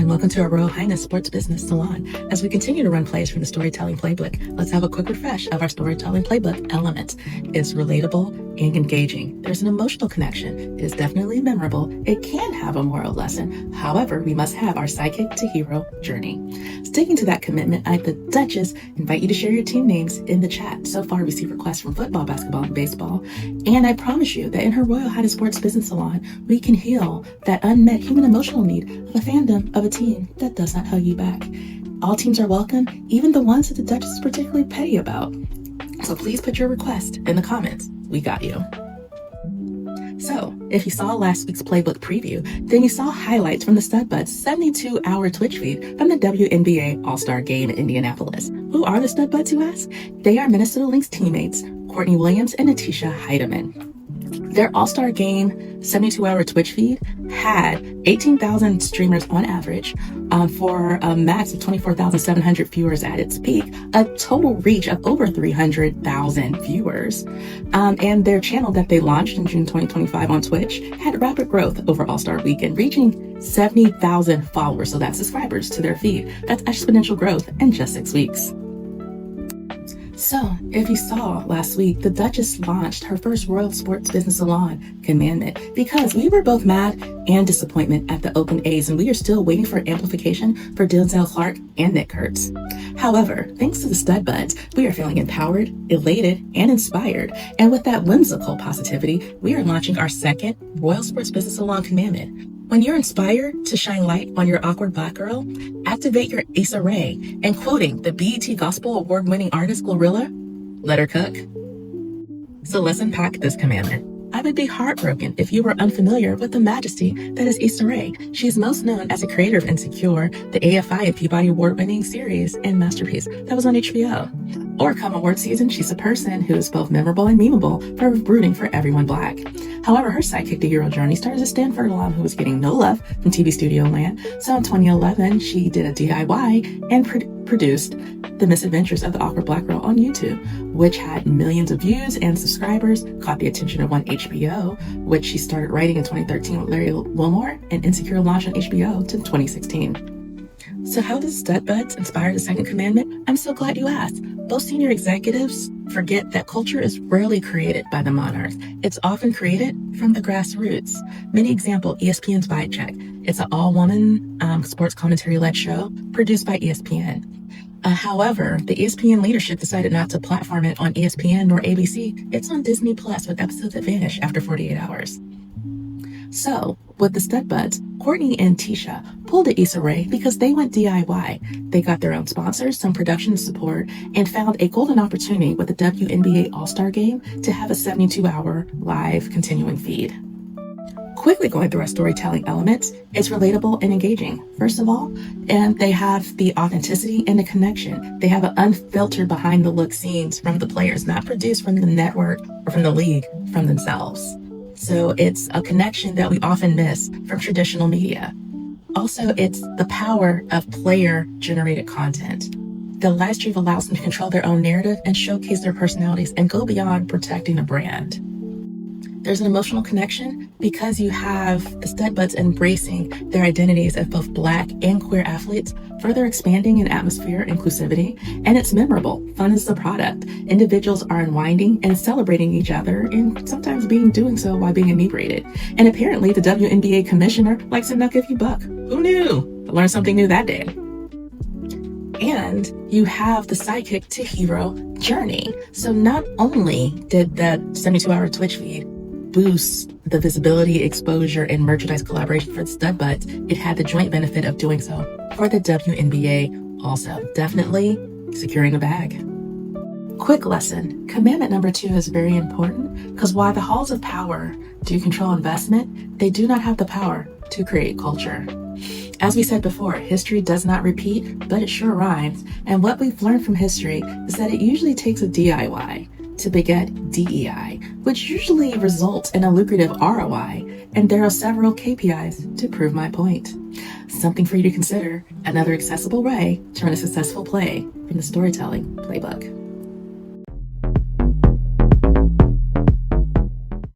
welcome to our Royal Highness Sports Business Salon. As we continue to run plays from the Storytelling Playbook, let's have a quick refresh of our Storytelling Playbook elements. It's relatable and engaging. There's an emotional connection. It is definitely memorable. It can have a moral lesson. However, we must have our sidekick to hero journey. Sticking to that commitment, I, the Duchess, invite you to share your team names in the chat. So far, we receive requests from football, basketball, and baseball. And I promise you that in her Royal Highness Sports Business Salon, we can heal that unmet human emotional need of a fandom of a team that does not hug you back. All teams are welcome, even the ones that the Duchess is particularly petty about. So please put your request in the comments. We got you. So, if you saw last week's playbook preview, then you saw highlights from the StudBudz 72-hour Twitch feed from the WNBA All-Star Game in Indianapolis. Who are the StudBudz, you ask? They are Minnesota Lynx teammates Courtney Williams and Natisha Hiedeman. Their All-Star Game 72-hour Twitch feed had 18,000 streamers on average for a max of 24,700 viewers at its peak, a total reach of over 300,000 viewers. And their channel that they launched in June 2025 on Twitch had rapid growth over All-Star Weekend, reaching 70,000 followers, so that's subscribers to their feed. That's exponential growth in just 6 weeks. So, if you saw last week, the Duchess launched her first Royal Sports Business Salon, Commandment, because we were both mad and disappointment at the open A's, and we are still waiting for amplification for Denzel Clark and Nick Kurtz. However, thanks to the StudBudz, we are feeling empowered, elated, and inspired. And with that whimsical positivity, we are launching our second Royal Sports Business Salon Commandment. When you're inspired to shine light on your awkward Black girl, activate your Issa Rae, and quoting the BET Gospel Award-winning artist Glorilla, let her cook. So let's unpack this commandment. I would be heartbroken if you were unfamiliar with the majesty that is Issa Rae. She is most known as a creator of Insecure, the AFI and Peabody Award-winning series and masterpiece that was on HBO. Or come award season, she's a person who is both memorable and memeable for rooting for everyone Black. However, her sidekick to hero journey started as a Stanford alum who was getting no love from TV studio land. So in 2011, she did a DIY and produced The Misadventures of the Awkward Black Girl on YouTube, which had millions of views and subscribers, caught the attention of HBO, which she started writing in 2013 with Larry Wilmore, and Insecure launched on HBO to 2016. So how does StudBudz inspire the second commandment? I'm so glad you asked. Both senior executives forget that culture is rarely created by the monarchs. It's often created from the grassroots. Many example, ESPN's Vibe Check. It's an all-woman sports commentary-led show produced by ESPN. However, the ESPN leadership decided not to platform it on ESPN nor ABC. It's on Disney Plus with episodes that vanish after 48 hours. So, with the StudBudz, Courtney and Tisha pulled at Issa Rae because they went DIY. They got their own sponsors, some production support, and found a golden opportunity with the WNBA All-Star Game to have a 72-hour live continuing feed. Quickly going through our storytelling elements, it's relatable and engaging. First of all, and they have the authenticity and the connection. They have an unfiltered behind-the-look scenes from the players, not produced from the network or from the league, from themselves. So it's a connection that we often miss from traditional media. Also, it's the power of player-generated content. The live stream allows them to control their own narrative and showcase their personalities and go beyond protecting a brand. There's an emotional connection because you have the StudBudz embracing their identities as both Black and queer athletes, further expanding an atmosphere of inclusivity, and it's memorable. Fun is the product. Individuals are unwinding and celebrating each other, and sometimes doing so while being inebriated. And apparently the WNBA commissioner likes to not give you buck. Who knew? I learned something new that day. And you have the sidekick to hero journey. So not only did that 72-hour Twitch feed boost the visibility, exposure, and merchandise collaboration for the StudBudz, it had the joint benefit of doing so for the WNBA also. Definitely securing a bag. Quick lesson. Commandment number 2 is very important because while the halls of power do control investment, they do not have the power to create culture. As we said before, history does not repeat, but it sure rhymes. And what we've learned from history is that it usually takes a DIY to beget DEI, which usually results in a lucrative ROI. And there are several KPIs to prove my point. Something for you to consider, another accessible way to run a successful play from the Storytelling Playbook.